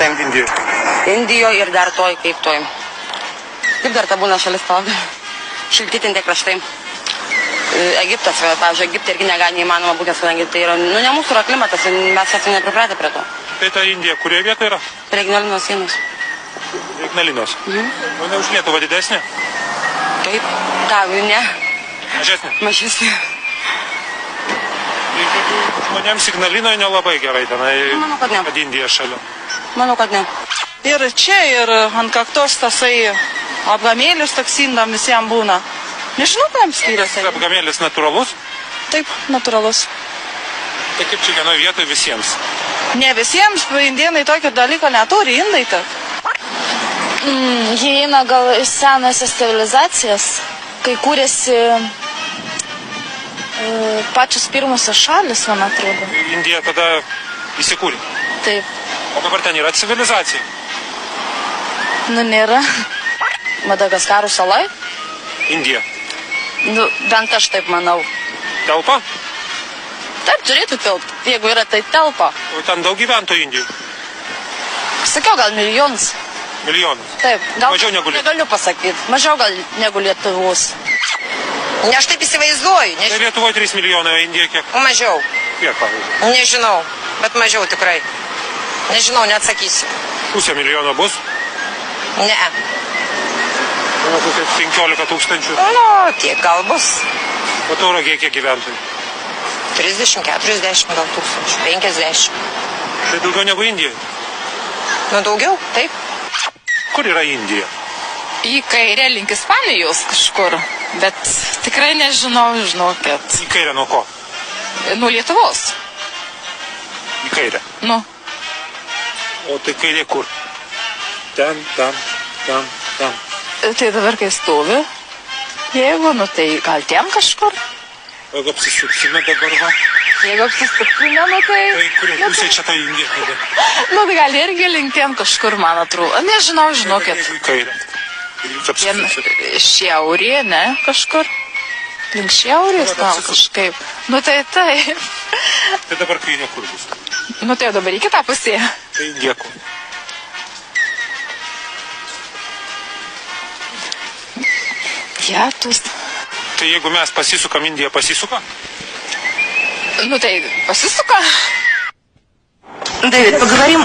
vietoje? Indijoje. Indijoje ir dar toj, kaip toj. Kaip dar ta būna šalis pavadė? Šiltytinti kraštai. Egiptas, pavyzdžiui, Egipte irgi neįmanoma būti, kadangi tai yra, ne mūsų yra klimatas, mes esame nepripratę prie to. Tai ta Indija, kurioje vietoje yra? Prie Ignalinos sienos. Ignalinos. O ne už Lietuvą didesnė? Taip, ką, ne? Mažesnė? Mažesnė. Žmonėms Ignalinoje nelabai gerai tenai. Manau, kad ne. Kad Indija šalia. Manau, kad ne. Ir čia, ir ant kaktos tasai apgamėlis toks indam visiems būna. Nežinau, kam skiriasi. Apgamėlis natūralus? Taip, natūralus. Tai kaip čia vienoje vietoje visiems? Ne visiems, indėnai tokio dalyko neturi, indai tak. Jie eina gal iš senasias civilizacijas, kai kūrėsi pačios pirmosios šalis, man atrodo. Indija tada įsikūrė? Taip. O dabar ten yra civilizacija? Nu, nėra. Madagaskarų salai? Indija. Nu, bent aš taip manau. Telpa? Taip, turėtų telpti. Jeigu yra, tai telpa. O ten daug gyventojų Indijų? Sakiau, gal milijonas. Milijonas? Taip, gal Mažiau negu Lietuvos. Negaliu pasakyti. Mažiau gal negu Lietuvos. Ne, aš taip įsivaizduoju. Tai Lietuvoje 3 milijonai, o Indija kiek? Mažiau. Kiek, pavyzdžiui? Nežinau, bet mažiau tikrai. Nežinau, neatsakysiu. Pusę milijono bus? Ne. O kokie 15 tūkstančių? Nu, tiek gal bus. O Tauragėje kiek gyventojų? 30, 40 gal tūkstančių, 50. Tai daugiau negu Indijoje. Nu, daugiau, taip. Kur yra Indija? Į kairę link Ispanijos kažkur, bet tikrai nežinau, žinokit. Į kairę nuo ko? Nuo Lietuvos. Į kairę. Nu, O tai kairė kur? Ten, ten, ten, ten. tai dabar kai stovi, jeigu, nu tai gal ten kažkur. O jeigu apsisuksime dabar va? Jeigu apsisuksime, nu tai... Tai kurie pusė čia ta Indija tada? Nu tai gal irgi link ten kažkur, man atrodo. Nežinau, žinokit. Jeigu į kairę. Ir jūs Ten apsisuksite. šiaurė, ne, kažkur. Link šiaurės gal kažkaip. Nu tai taip. Tai dabar kairė kur bus? Nu tai dabar į kitą pusę. Tai Indija kur? Pietus. Tai jeigu mes pasisukam, Indija pasisuka? Ну, tai pasisuka. Давид, поговорим